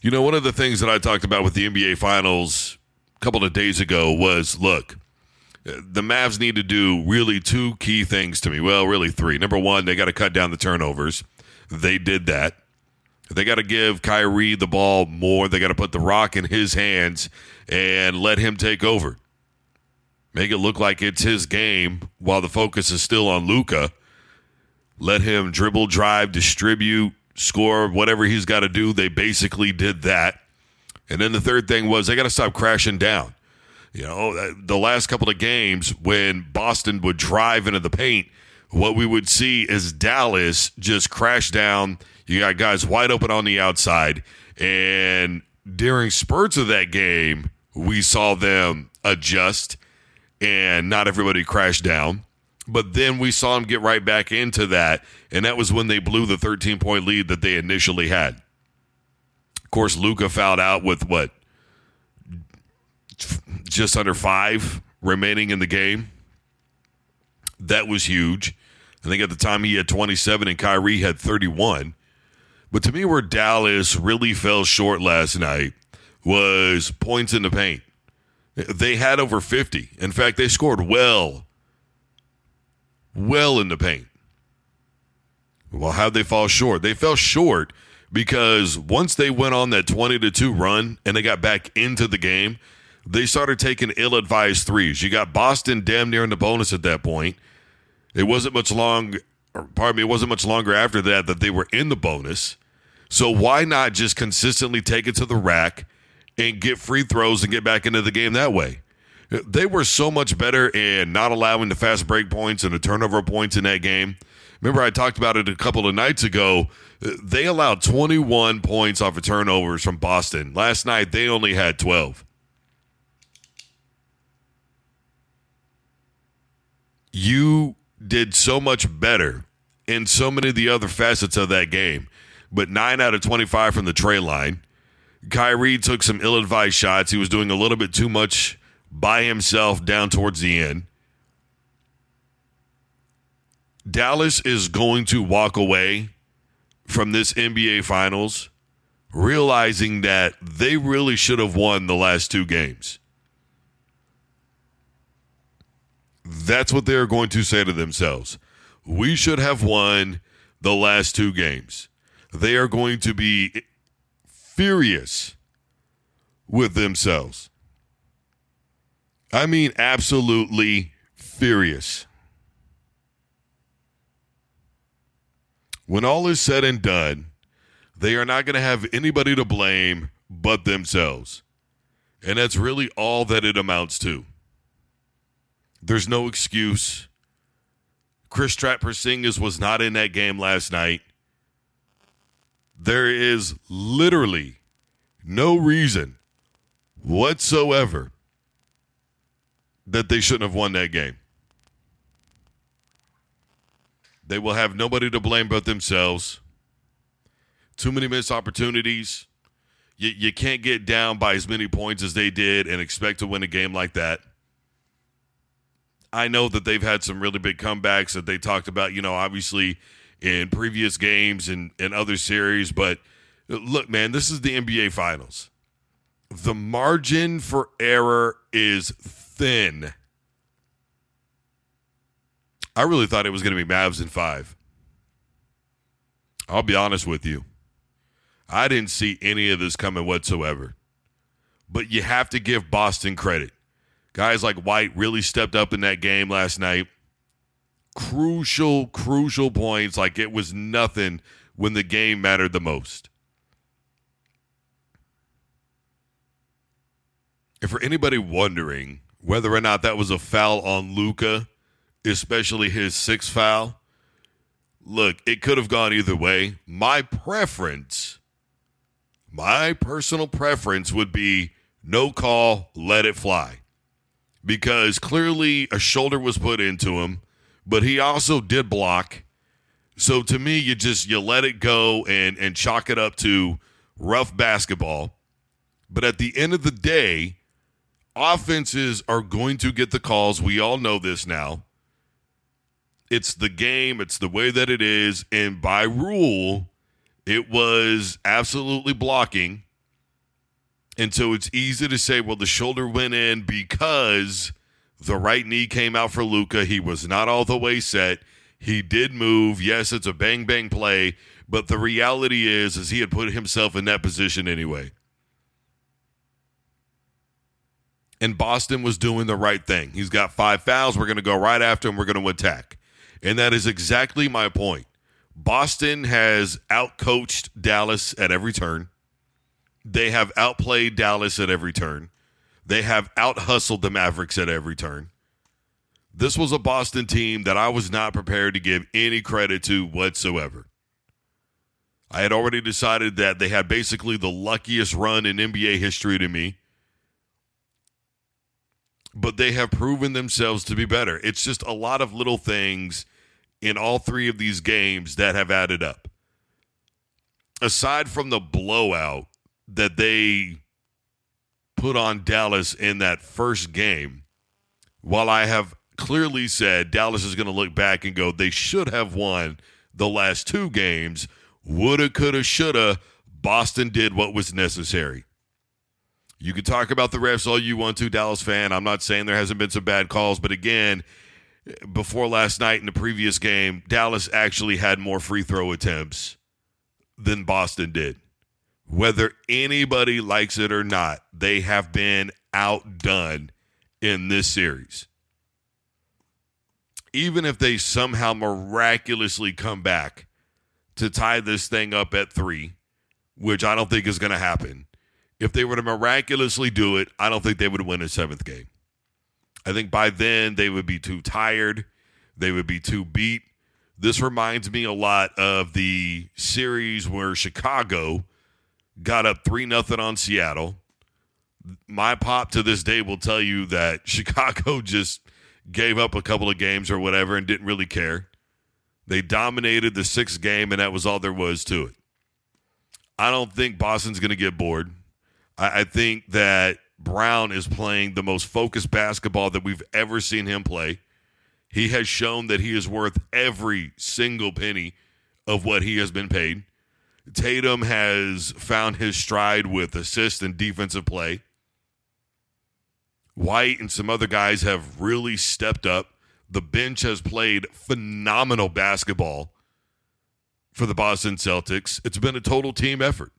One of the things that I talked about with the NBA Finals a couple of days ago was, look, the Mavs need to do really two key things to me. Well, really three. Number one, they got to cut down the turnovers. They did that. They got to give Kyrie the ball more. They got to put the rock in his hands and let him take over. Make it look like it's his game while the focus is still on Luka. Let him dribble, drive, distribute, score, whatever he's got to do. They basically did that. And then the third thing was they got to stop crashing down. The last couple of games when Boston would drive into the paint, what we would see is Dallas just crash down. You got guys wide open on the outside. And during spurts of that game, we saw them adjust and not everybody crash down. But then we saw them get right back into that, and that was when they blew the 13-point lead that they initially had. Of course, Luka fouled out with, just under 5 remaining in the game. That was huge. I think at the time he had 27 and Kyrie had 31. But to me, where Dallas really fell short last night was points in the paint. They had over 50. In fact, they scored well in the paint. Well, how'd they fall short? They fell short because once they went on that 20-2 run and they got back into the game, they started taking ill-advised threes. You got Boston damn near in the bonus at that point. It wasn't much longer after that they were in the bonus. So why not just consistently take it to the rack and get free throws and get back into the game that way? They were so much better in not allowing the fast break points and the turnover points in that game. Remember, I talked about it a couple of nights ago. They allowed 21 points off of turnovers from Boston. Last night, they only had 12. You did so much better in so many of the other facets of that game, but 9 out of 25 from the tray line. Kyrie took some ill-advised shots. He was doing a little bit too much by himself down towards the end. Dallas is going to walk away from this NBA Finals realizing that they really should have won the last 2 games. That's what they're going to say to themselves. We should have won the last 2 games. They are going to be furious with themselves. I mean, absolutely furious. When all is said and done, they are not going to have anybody to blame but themselves. And that's really all that it amounts to. There's no excuse. Kristaps Porzingis was not in that game last night. There is literally no reason whatsoever that they shouldn't have won that game. They will have nobody to blame but themselves. Too many missed opportunities. You can't get down by as many points as they did and expect to win a game like that. I know that they've had some really big comebacks that they talked about, obviously in previous games and other series. But look, man, this is the NBA Finals. The margin for error is thin. I really thought it was going to be Mavs in 5. I'll be honest with you. I didn't see any of this coming whatsoever. But you have to give Boston credit. Guys like White really stepped up in that game last night. Crucial points, like it was nothing when the game mattered the most. And for anybody wondering whether or not that was a foul on Luka, especially his 6th foul, look, it could have gone either way. My personal preference would be no call, let it fly. Because clearly a shoulder was put into him, but he also did block. So to me, you let it go and chalk it up to rough basketball. But at the end of the day, offenses are going to get the calls. We all know this now. It's the game. It's the way that it is. And by rule, it was absolutely blocking. And so it's easy to say, well, the shoulder went in because the right knee came out for Luka. He was not all the way set. He did move. Yes, it's a bang-bang play, but the reality is he had put himself in that position anyway. And Boston was doing the right thing. He's got 5 fouls. We're going to go right after him. We're going to attack. And that is exactly my point. Boston has outcoached Dallas at every turn. They have outplayed Dallas at every turn. They have out-hustled the Mavericks at every turn. This was a Boston team that I was not prepared to give any credit to whatsoever. I had already decided that they had basically the luckiest run in NBA history to me. But they have proven themselves to be better. It's just a lot of little things in all 3 of these games that have added up. Aside from the blowout that they put on Dallas in that first game, while I have clearly said Dallas is going to look back and go, they should have won the last 2 games, woulda, coulda, shoulda, Boston did what was necessary. You can talk about the refs all you want to, Dallas fan. I'm not saying there hasn't been some bad calls, but again, before last night in the previous game, Dallas actually had more free throw attempts than Boston did. Whether anybody likes it or not, they have been outdone in this series. Even if they somehow miraculously come back to tie this thing up at 3, which I don't think is going to happen, if they were to miraculously do it, I don't think they would win a 7th game. I think by then they would be too tired. They would be too beat. This reminds me a lot of the series where Chicago got up 3-0 on Seattle. My pop to this day will tell you that Chicago just gave up a couple of games or whatever and didn't really care. They dominated the 6th game, and that was all there was to it. I don't think Boston's going to get bored. I think that Brown is playing the most focused basketball that we've ever seen him play. He has shown that he is worth every single penny of what he has been paid. Tatum has found his stride with assist and defensive play. White and some other guys have really stepped up. The bench has played phenomenal basketball for the Boston Celtics. It's been a total team effort.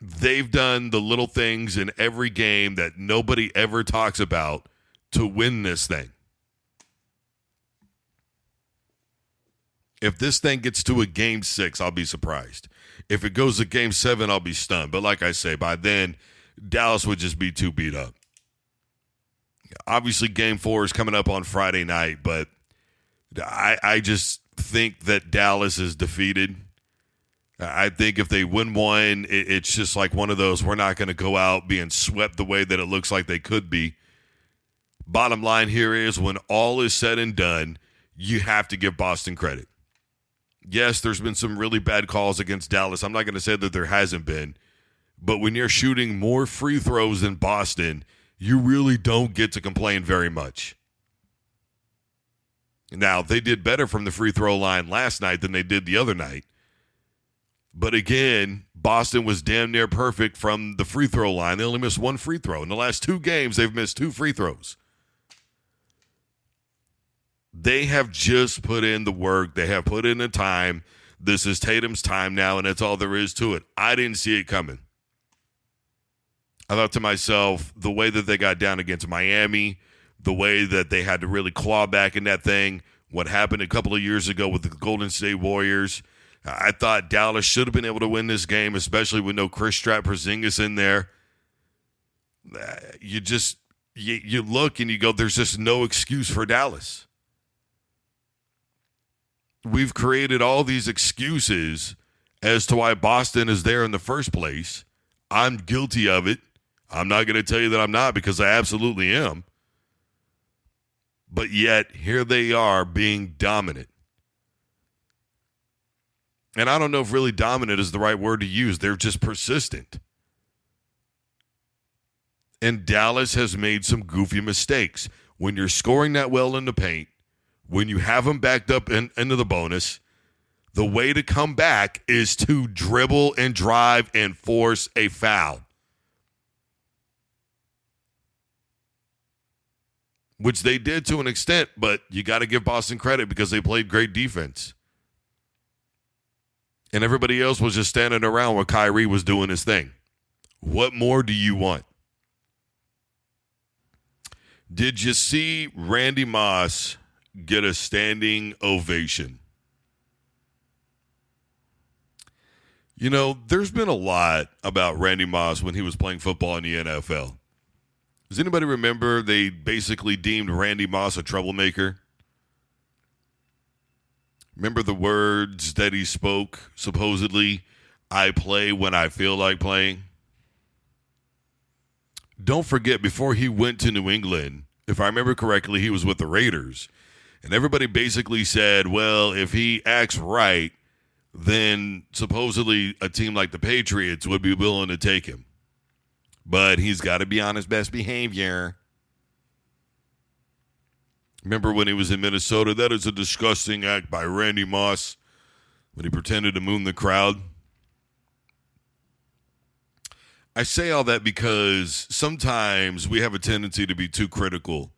They've done the little things in every game that nobody ever talks about to win this thing. If this thing gets to a game 6, I'll be surprised. If it goes to game 7, I'll be stunned. But like I say, by then, Dallas would just be too beat up. Obviously, game 4 is coming up on Friday night, but I just think that Dallas is defeated. I think if they win one, it's just like one of those, we're not going to go out being swept the way that it looks like they could be. Bottom line here is when all is said and done, you have to give Boston credit. Yes, there's been some really bad calls against Dallas. I'm not going to say that there hasn't been. But when you're shooting more free throws than Boston, you really don't get to complain very much. Now, they did better from the free throw line last night than they did the other night. But again, Boston was damn near perfect from the free throw line. They only missed 1 free throw. In the last 2 games, they've missed 2 free throws. They have just put in the work. They have put in the time. This is Tatum's time now, and that's all there is to it. I didn't see it coming. I thought to myself, the way that they got down against Miami, the way that they had to really claw back in that thing, what happened a couple of years ago with the Golden State Warriors, I thought Dallas should have been able to win this game, especially with no Kristaps Porzingis in there. You look and you go, there's just no excuse for Dallas. We've created all these excuses as to why Boston is there in the first place. I'm guilty of it. I'm not going to tell you that I'm not, because I absolutely am. But yet, here they are being dominant. And I don't know if really dominant is the right word to use. They're just persistent. And Dallas has made some goofy mistakes. When you're scoring that well in the paint, when you have them backed up into the bonus, The way to come back is to dribble and drive and force a foul, which they did to an extent, but you got to give Boston credit because they played great defense. And everybody else was just standing around while Kyrie was doing his thing. What more do you want? Did you see Randy Moss get a standing ovation? You know, there's been a lot about Randy Moss when he was playing football in the NFL. Does anybody remember they basically deemed Randy Moss a troublemaker? Remember the words that he spoke, supposedly, I play when I feel like playing? Don't forget, before he went to New England, if I remember correctly, he was with the Raiders. And everybody basically said, well, if he acts right, then supposedly a team like the Patriots would be willing to take him. But he's got to be on his best behavior. Remember when he was in Minnesota? That is a disgusting act by Randy Moss when he pretended to moon the crowd. I say all that because sometimes we have a tendency to be too critical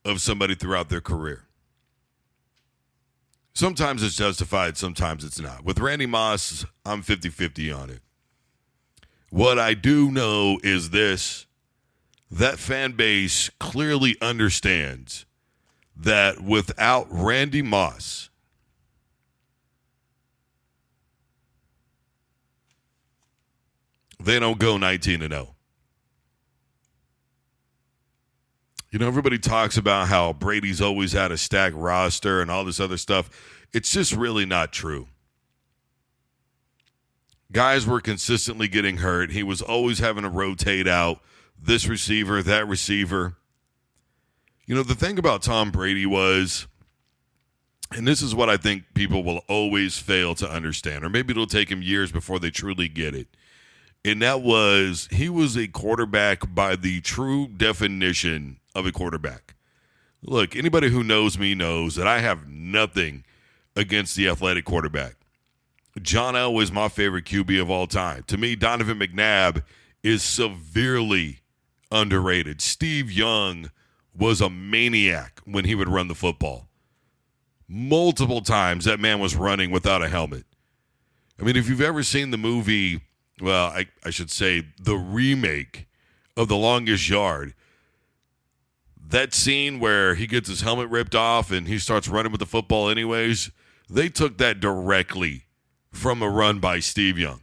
of somebody throughout their career. Sometimes it's justified, sometimes it's not. With Randy Moss, I'm 50-50 on it. What I do know is this: that fan base clearly understands that without Randy Moss, they don't go 19-0. You know, everybody talks about how Brady's always had a stacked roster and all this other stuff. It's just really not true. Guys were consistently getting hurt. He was always having to rotate out this receiver, that receiver. You know, the thing about Tom Brady was, and this is what I think people will always fail to understand, or maybe it'll take him years before they truly get it, and that was he was a quarterback by the true definition of a quarterback. Look, anybody who knows me knows that I have nothing against the athletic quarterback. John Elway is my favorite QB of all time. To me, Donovan McNabb is severely underrated. Steve Young was a maniac when he would run the football. Multiple times that man was running without a helmet. I mean, if you've ever seen the movie, well, I should say the remake of The Longest Yard, that scene where he gets his helmet ripped off and he starts running with the football anyways, they took that directly from a run by Steve Young.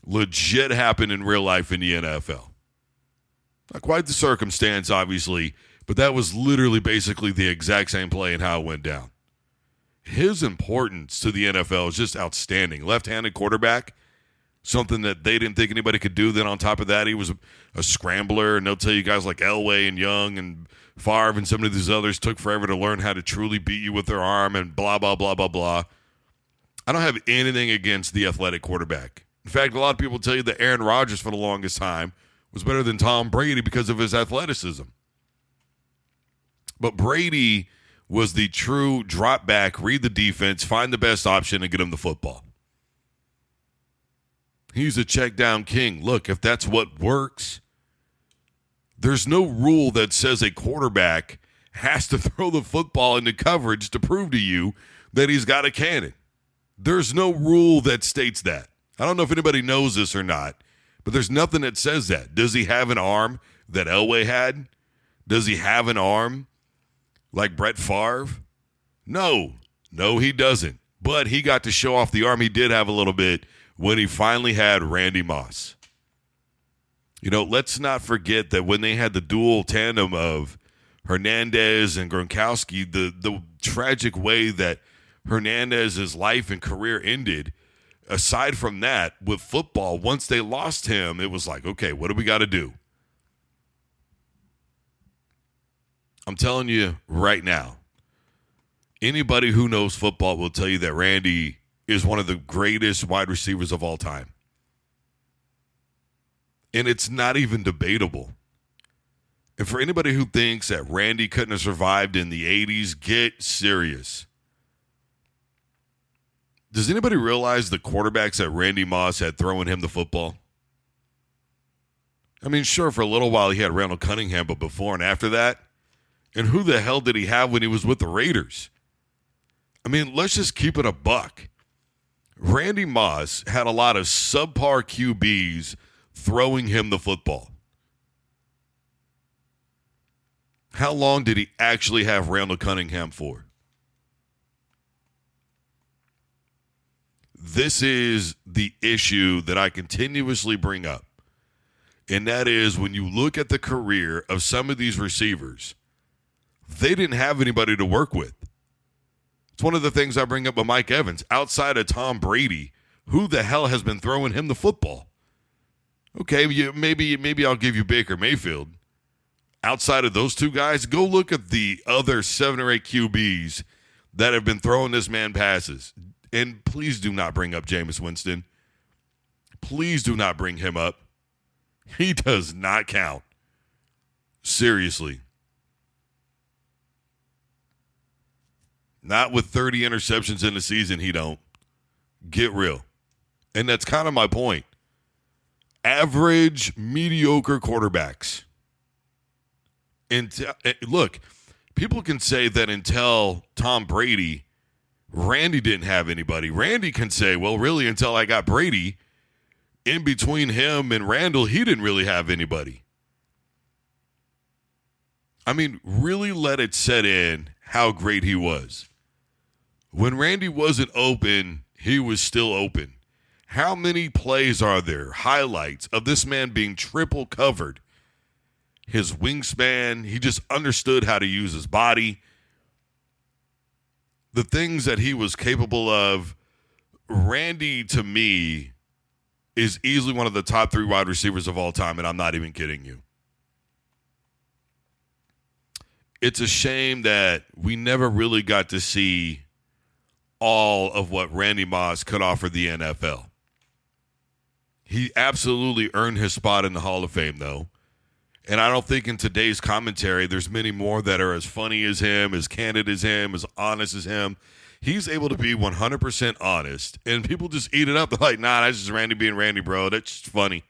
Legit happened in real life in the NFL. Not quite the circumstance, obviously, but that was literally basically the exact same play and how it went down. His importance to the NFL is just outstanding. Left-handed quarterback, something that they didn't think anybody could do. Then on top of that, he was a scrambler, and they'll tell you guys like Elway and Young and Favre and some of these others took forever to learn how to truly beat you with their arm and blah, blah, blah, blah, blah. I don't have anything against the athletic quarterback. In fact, a lot of people tell you that Aaron Rodgers for the longest time was better than Tom Brady because of his athleticism. But Brady was the true drop back, read the defense, find the best option, and get him the football. He's a check down king. Look, if that's what works, there's no rule that says a quarterback has to throw the football into coverage to prove to you that he's got a cannon. There's no rule that states that. I don't know if anybody knows this or not, but there's nothing that says that. Does he have an arm that Elway had? Does he have an arm like Brett Favre? No, he doesn't. But he got to show off the arm he did have a little bit when he finally had Randy Moss. You know, let's not forget that when they had the dual tandem of Hernandez and Gronkowski, the tragic way that Hernandez's life and career ended, aside from that, with football, once they lost him, it was like, okay, what do we got to do? I'm telling you right now, anybody who knows football will tell you that Randy is one of the greatest wide receivers of all time. And it's not even debatable. And for anybody who thinks that Randy couldn't have survived in the 80s, get serious. Does anybody realize the quarterbacks that Randy Moss had throwing him the football? I mean, sure, for a little while he had Randall Cunningham, but before and after that, and who the hell did he have when he was with the Raiders? I mean, let's just keep it a buck. Randy Moss had a lot of subpar QBs throwing him the football. How long did he actually have Randall Cunningham for? This is the issue that I continuously bring up. And that is when you look at the career of some of these receivers, they didn't have anybody to work with. It's one of the things I bring up with Mike Evans. Outside of Tom Brady, who the hell has been throwing him the football? Okay, maybe I'll give you Baker Mayfield. Outside of those two guys, go look at the other 7 or 8 QBs that have been throwing this man passes. And please do not bring up Jameis Winston. Please do not bring him up. He does not count. Seriously. Not with 30 interceptions in the season, he don't. Get real. And that's kind of my point. Average, mediocre quarterbacks. Look, people can say that until Tom Brady, Randy didn't have anybody. Randy can say, well, really, until I got Brady, in between him and Randall, he didn't really have anybody. I mean, really let it set in how great he was. When Randy wasn't open, he was still open. How many plays are there, highlights of this man being triple covered? His wingspan, he just understood how to use his body. The things that he was capable of, Randy, to me, is easily one of the top 3 wide receivers of all time, and I'm not even kidding you. It's a shame that we never really got to see all of what Randy Moss could offer the NFL. He absolutely earned his spot in the Hall of Fame, though. And I don't think in today's commentary there's many more that are as funny as him, as candid as him, as honest as him. He's able to be 100% honest, and people just eat it up. They're like, nah, that's just Randy being Randy, bro. That's just funny.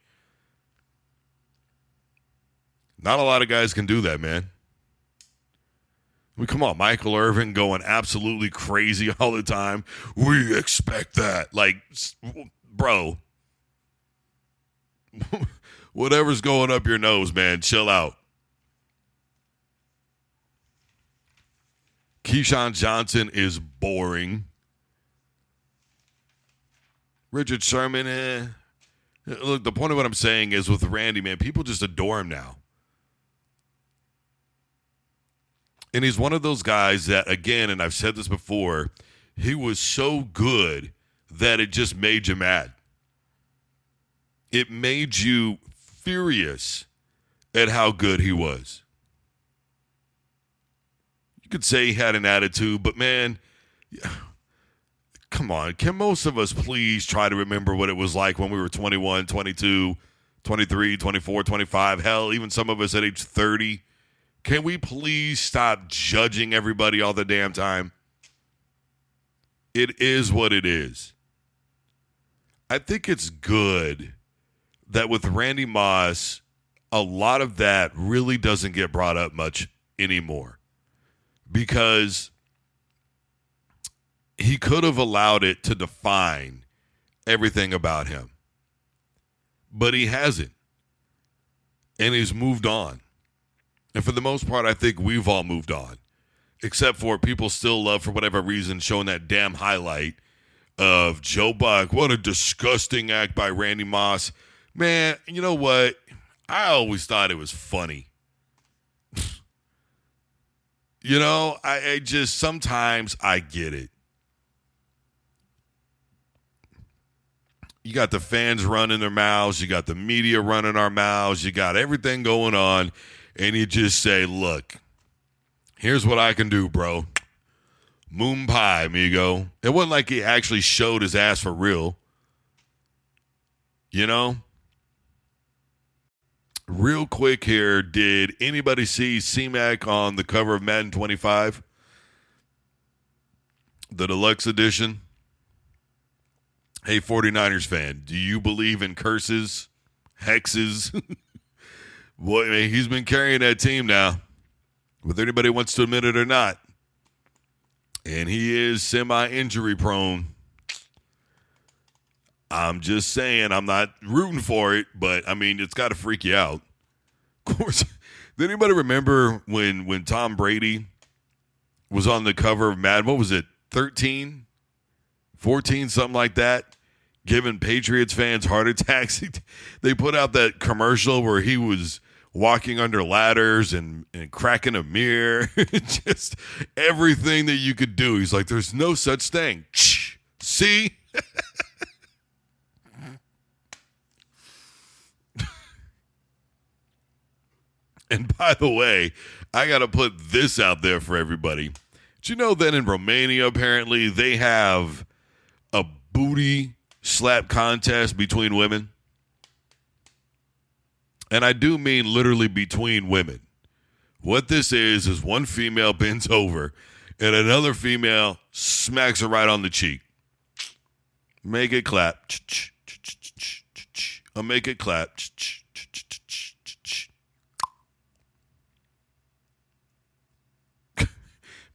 Not a lot of guys can do that, man. I mean, come on, Michael Irvin going absolutely crazy all the time. We expect that. Like, bro. Whatever's going up your nose, man, chill out. Keyshawn Johnson is boring. Richard Sherman, Look, the point of what I'm saying is with Randy, man, people just adore him now. And he's one of those guys that, again, and I've said this before, he was so good that it just made you mad. It made you furious at how good he was. You could say he had an attitude, but man, come on. Can most of us please try to remember what it was like when we were 21, 22, 23, 24, 25, hell, even some of us at age 30? Can we please stop judging everybody all the damn time? It is what it is. I think it's good that with Randy Moss, a lot of that really doesn't get brought up much anymore because he could have allowed it to define everything about him. But he hasn't. And he's moved on. And for the most part, I think we've all moved on. Except for people still love, for whatever reason, showing that damn highlight of Joe Buck. What a disgusting act by Randy Moss. Man, you know what? I always thought it was funny. You know, I just, sometimes I get it. You got the fans running their mouths. You got the media running our mouths. You got everything going on. And you just say, look, here's what I can do, bro. Moon pie, amigo. It wasn't like he actually showed his ass for real. You know? Real quick here, did anybody see C-Mac on the cover of Madden 25? The deluxe edition? Hey, 49ers fan, do you believe in curses, hexes? Boy, man, he's been carrying that team now, whether anybody wants to admit it or not. And he is semi-injury prone. I'm just saying, I'm not rooting for it, but, I mean, it's got to freak you out. Of course, did anybody remember when Tom Brady was on the cover of Madden? What was it, 13, 14, something like that? Giving Patriots fans heart attacks. They put out that commercial where he was walking under ladders and cracking a mirror. Just everything that you could do. He's like, there's no such thing. See? And by the way, I got to put this out there for everybody. Did you know that in Romania, apparently, they have a booty slap contest between women? And I do mean literally between women. What this is one female bends over and another female smacks her right on the cheek. Make it clap. I'll make it clap.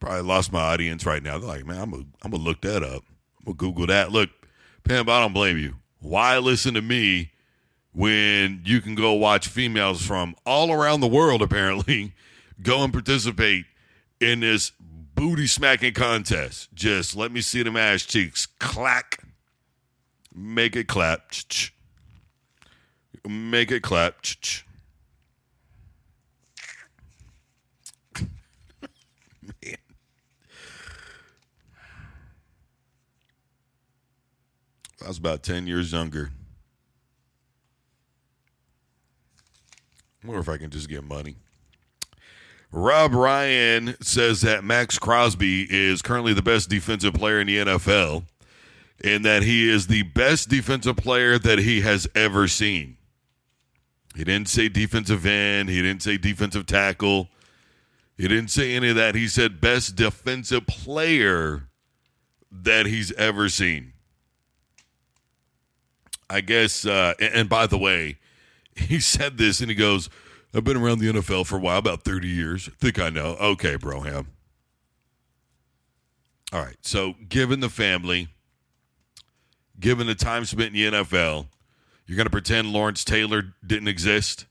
Probably lost my audience right now. They're like, man, I'm gonna look that up. I'm gonna Google that. Look, Pam, I don't blame you. Why listen to me when you can go watch females from all around the world, apparently, go and participate in this booty smacking contest? Just let me see them ass cheeks. Clack. Make it clap. Make it clap. Man. I was about 10 years younger. I wonder if I can just get money. Rob Ryan says that Max Crosby is currently the best defensive player in the NFL and that he is the best defensive player that he has ever seen. He didn't say defensive end. He didn't say defensive tackle. He didn't say any of that. He said best defensive player that he's ever seen. I guess, and by the way, he said this and he goes, I've been around the NFL for a while, about 30 years. I think I know. Okay, Broham. All right, so given the family, given the time spent in the NFL, you're going to pretend Lawrence Taylor didn't exist?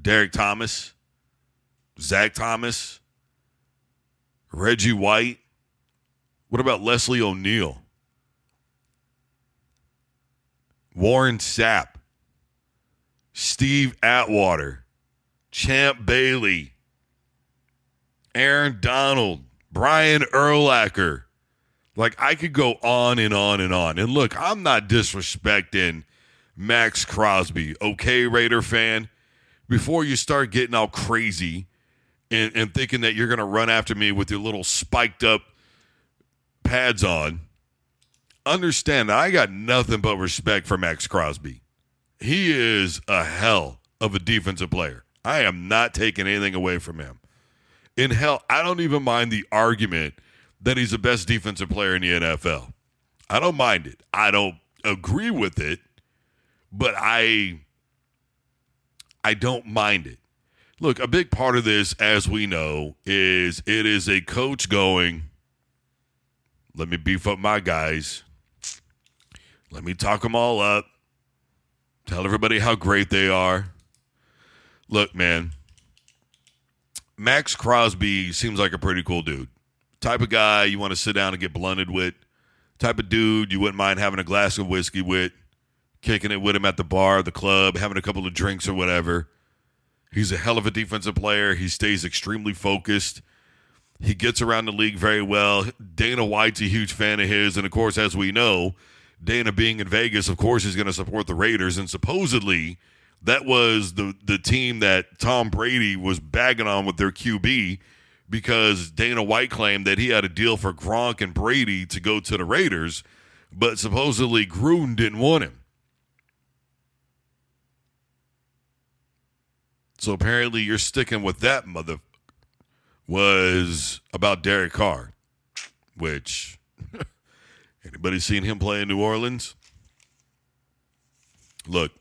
Derek Thomas? Zach Thomas? Reggie White? What about Leslie O'Neal? Warren Sapp? Steve Atwater? Champ Bailey? Aaron Donald? Brian Urlacher? Like, I could go on and on and on. And look, I'm not disrespecting Max Crosby, okay, Raider fan? Before you start getting all crazy and thinking that you're going to run after me with your little spiked up pads on, understand that I got nothing but respect for Max Crosby. He is a hell of a defensive player. I am not taking anything away from him. In hell, I don't even mind the argument that he's the best defensive player in the NFL. I don't mind it. I don't agree with it, but I don't mind it. Look, a big part of this, as we know, is it is a coach going, let me beef up my guys. Let me talk them all up. Tell everybody how great they are. Look, man, Max Crosby seems like a pretty cool dude. Type of guy you want to sit down and get blunted with. Type of dude you wouldn't mind having a glass of whiskey with, kicking it with him at the bar, the club, having a couple of drinks or whatever. He's a hell of a defensive player. He stays extremely focused. He gets around the league very well. Dana White's a huge fan of his. And, of course, as we know, Dana being in Vegas, of course, he's going to support the Raiders. And supposedly that was the team that Tom Brady was bagging on with their QB because Dana White claimed that he had a deal for Gronk and Brady to go to the Raiders, but supposedly Gruden didn't want him. So apparently you're sticking with that was about Derek Carr, which anybody seen him play in New Orleans? look,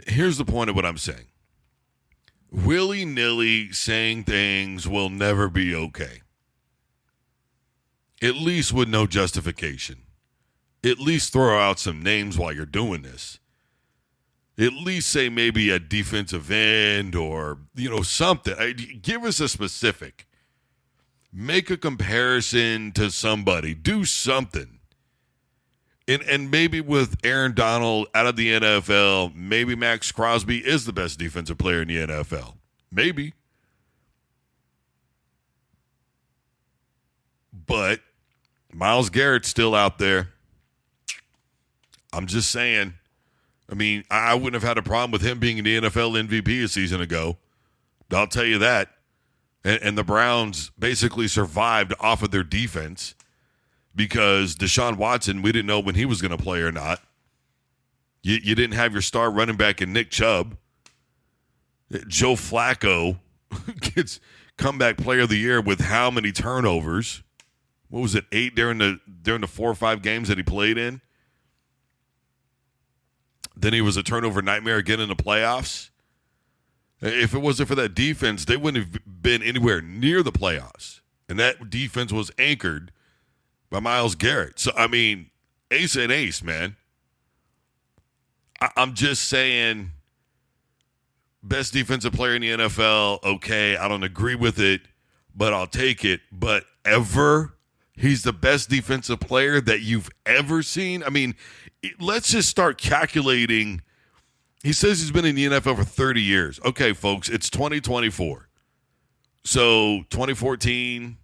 here's the point of what I'm saying. Willy-nilly saying things will never be okay. At least with no justification. At least throw out some names while you're doing this. At least say maybe a defensive end or, something. Give us a specific. Make a comparison to somebody. Do something. And maybe with Aaron Donald out of the NFL, maybe Max Crosby is the best defensive player in the NFL. Maybe. But Myles Garrett's still out there. I'm just saying. I mean, I wouldn't have had a problem with him being in the NFL MVP a season ago. I'll tell you that. And the Browns basically survived off of their defense because Deshaun Watson, we didn't know when he was going to play or not. You didn't have your star running back in Nick Chubb. Joe Flacco gets comeback player of the year with how many turnovers? What was it, 8 during the 4 or 5 games that he played in? Then he was a turnover nightmare again in the playoffs. If it wasn't for that defense, they wouldn't have been anywhere near the playoffs. And that defense was anchored by Myles Garrett. So, I mean, ace and ace, man. I'm just saying, best defensive player in the NFL, okay, I don't agree with it, but I'll take it. But ever, he's the best defensive player that you've ever seen? I mean, let's just start calculating. He says he's been in the NFL for 30 years. Okay, folks, it's 2024. So 2014,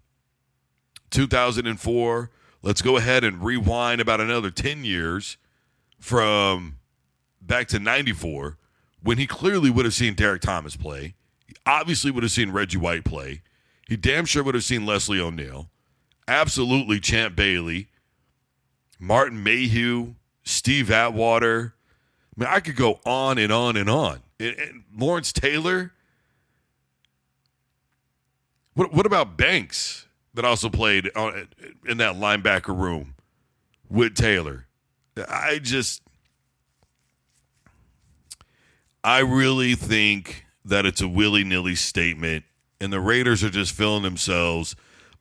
2004, let's go ahead and rewind about another 10 years from back to 94, when he clearly would have seen Derek Thomas play. He obviously would have seen Reggie White play. He damn sure would have seen Leslie O'Neal. Absolutely Champ Bailey, Martin Mayhew, Steve Atwater. I mean, I could go on and on and on. And Lawrence Taylor. What about Banks that also played in that linebacker room with Taylor? I really think that it's a willy-nilly statement, and the Raiders are just feeling themselves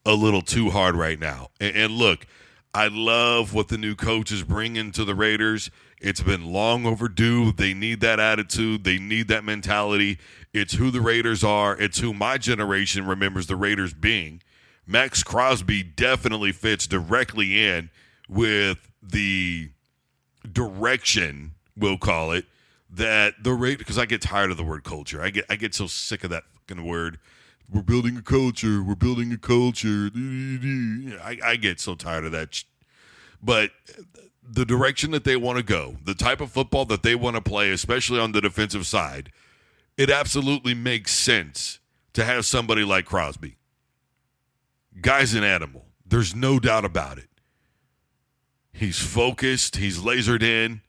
a little too hard right now. And look, I love what the new coach is bringing to the Raiders. It's been long overdue. They need that attitude. They need that mentality. It's who the Raiders are. It's who my generation remembers the Raiders being. Max Crosby definitely fits directly in with the direction, we'll call it, that the Raiders, because I get tired of the word culture. I get so sick of that fucking word. We're building a culture. We're building a culture. I get so tired of that. But the direction that they want to go, the type of football that they want to play, especially on the defensive side, it absolutely makes sense to have somebody like Crosby. Guy's an animal. There's no doubt about it. He's focused. He's lasered in.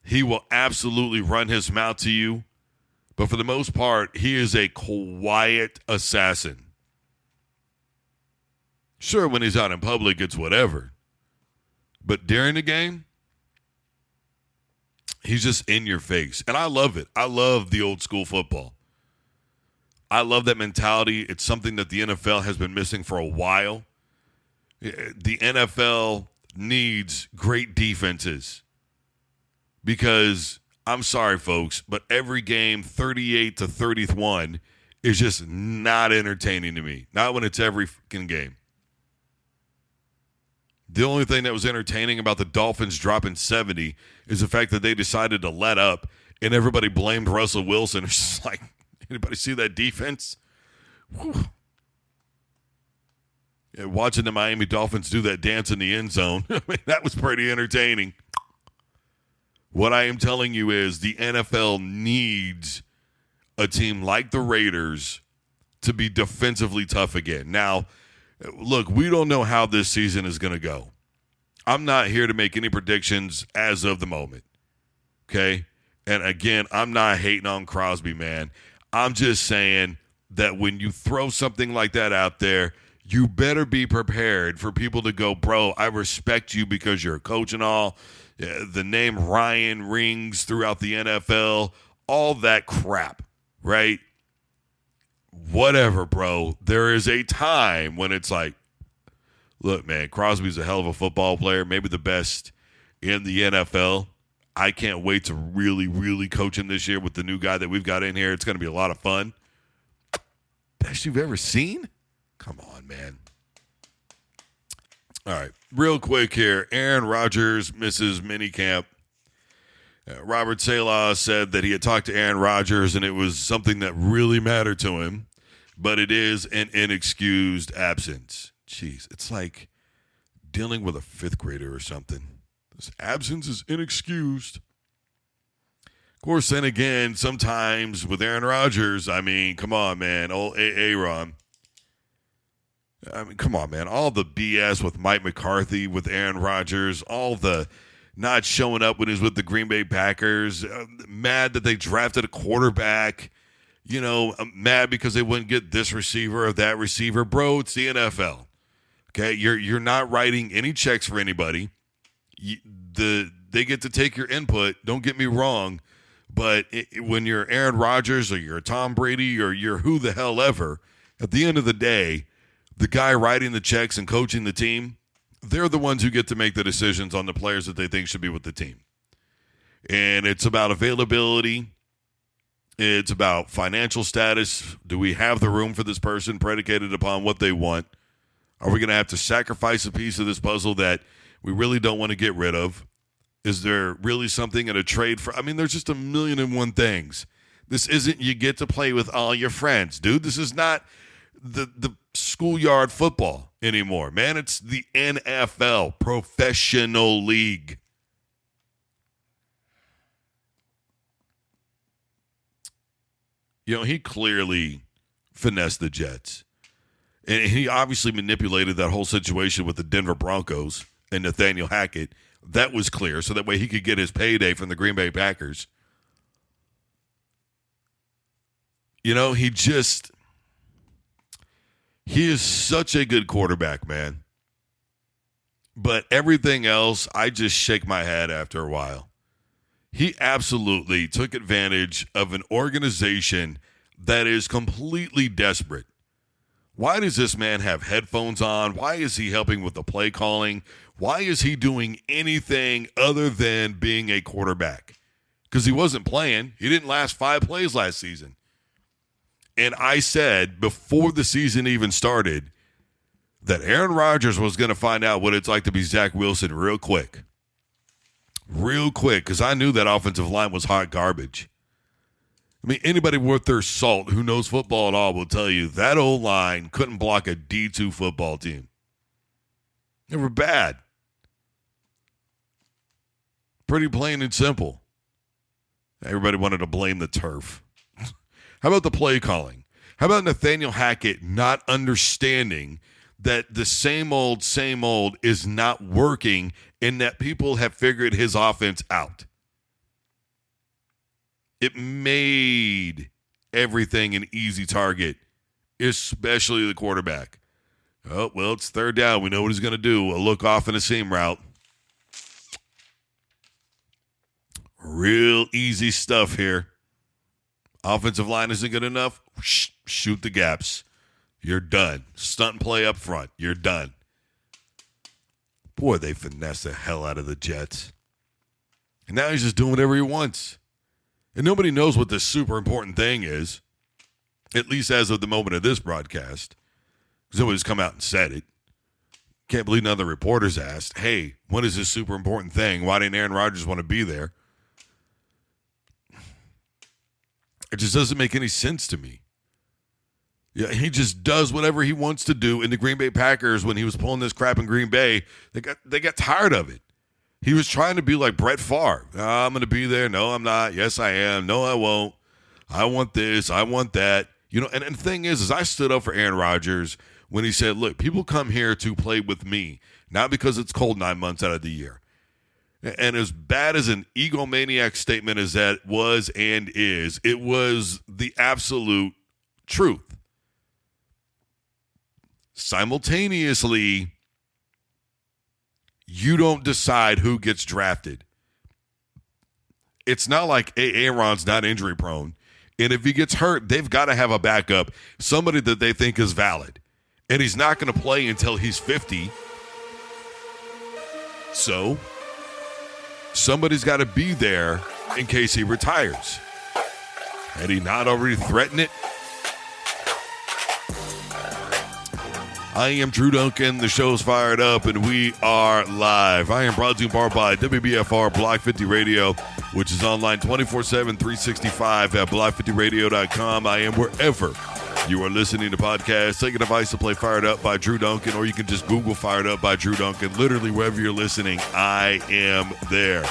He will absolutely run his mouth to you. But for the most part, he is a quiet assassin. Sure, when he's out in public, it's whatever. But during the game, he's just in your face. And I love it. I love the old school football. I love that mentality. It's something that the NFL has been missing for a while. The NFL needs great defenses because, I'm sorry, folks, but every game 38-31 is just not entertaining to me. Not when it's every fucking game. The only thing that was entertaining about the Dolphins dropping 70 is the fact that they decided to let up and everybody blamed Russell Wilson. It's just like, anybody see that defense? Whew. Yeah, watching the Miami Dolphins do that dance in the end zone, I mean, that was pretty entertaining. What I am telling you is the NFL needs a team like the Raiders to be defensively tough again. Now, look, we don't know how this season is going to go. I'm not here to make any predictions as of the moment, okay? And again, I'm not hating on Crosby, man. I'm just saying that when you throw something like that out there, you better be prepared for people to go, bro, I respect you because you're a coach and all. The name Ryan rings throughout the NFL, all that crap, right? Whatever, bro. There is a time when it's like, look, man, Crosby's a hell of a football player, maybe the best in the NFL. I can't wait to really, really coach him this year with the new guy that we've got in here. It's going to be a lot of fun. Best you've ever seen? Come on, man. All right, real quick here. Aaron Rodgers misses minicamp. Robert Saleh said that he had talked to Aaron Rodgers and it was something that really mattered to him, but it is an inexcused absence. Jeez, it's like dealing with a fifth grader or something. This absence is inexcused. Of course, then again, sometimes with Aaron Rodgers, I mean, come on, man. Old Aaron. I mean, come on, man. All the BS with Mike McCarthy, with Aaron Rodgers, all the not showing up when he was with the Green Bay Packers, mad that they drafted a quarterback, mad because they wouldn't get this receiver or that receiver. Bro, it's the NFL. Okay, you're not writing any checks for anybody. They get to take your input. Don't get me wrong, but when you're Aaron Rodgers or you're Tom Brady or you're who the hell ever, at the end of the day, the guy writing the checks and coaching the team, they're the ones who get to make the decisions on the players that they think should be with the team. And it's about availability. It's about financial status. Do we have the room for this person predicated upon what they want? Are we going to have to sacrifice a piece of this puzzle that we really don't want to get rid of? Is there really something in a trade for? I mean, there's just a million and one things. This isn't you get to play with all your friends, dude. This is not the schoolyard football anymore, man. It's the NFL, professional league. He clearly finessed the Jets. And he obviously manipulated that whole situation with the Denver Broncos and Nathaniel Hackett. That was clear, so that way he could get his payday from the Green Bay Packers. He is such a good quarterback, man. But everything else, I just shake my head after a while. He absolutely took advantage of an organization that is completely desperate. Why does this man have headphones on? Why is he helping with the play calling? Why is he doing anything other than being a quarterback? Because he wasn't playing. He didn't last 5 plays last season. And I said before the season even started that Aaron Rodgers was going to find out what it's like to be Zach Wilson real quick. Real quick, because I knew that offensive line was hot garbage. I mean, anybody worth their salt who knows football at all will tell you that old line couldn't block a D2 football team. They were bad. Pretty plain and simple. Everybody wanted to blame the turf. How about the play calling? How about Nathaniel Hackett not understanding that the same old is not working and that people have figured his offense out? It made everything an easy target, especially the quarterback. Oh, well, it's third down. We know what he's going to do. A look off in a seam route. Real easy stuff here. Offensive line isn't good enough. Shoot the gaps. You're done. Stunt play up front. You're done. Boy, they finesse the hell out of the Jets. And now he's just doing whatever he wants. And nobody knows what this super important thing is, at least as of the moment of this broadcast, because nobody's come out and said it. Can't believe none of the reporters asked, hey, what is this super important thing? Why didn't Aaron Rodgers want to be there? It just doesn't make any sense to me. Yeah, he just does whatever he wants to do. And the Green Bay Packers, when he was pulling this crap in Green Bay, they got tired of it. He was trying to be like Brett Favre. I'm going to be there. No, I'm not. Yes, I am. No, I won't. I want this. I want that. And the thing is I stood up for Aaron Rodgers when he said, look, people come here to play with me, not because it's cold 9 months out of the year. And as bad as an egomaniac statement as that was and is, it was the absolute truth. Simultaneously, You don't decide who gets drafted. It's not like Aaron's not injury prone. And if he gets hurt, they've got to have a backup, somebody that they think is valid. And he's not going to play until he's 50. So somebody's got to be there in case he retires. Had he not already threatened it? I am Drew Duncan. The show's fired up, and we are live. I am brought to you by WBFR Block 50 Radio, which is online 24/7, 365 at block50radio.com. I am wherever you are listening to podcasts. Take a device to play Fired Up by Drew Duncan, or you can just Google Fired Up by Drew Duncan. Literally, wherever you're listening, I am there.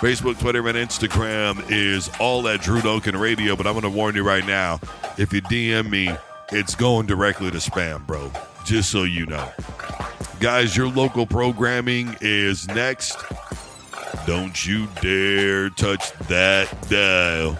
Facebook, Twitter, and Instagram is all at Drew Duncan Radio, but I'm going to warn you right now, if you DM me, it's going directly to spam, bro. Just so you know. Guys, your local programming is next. Don't you dare touch that dial.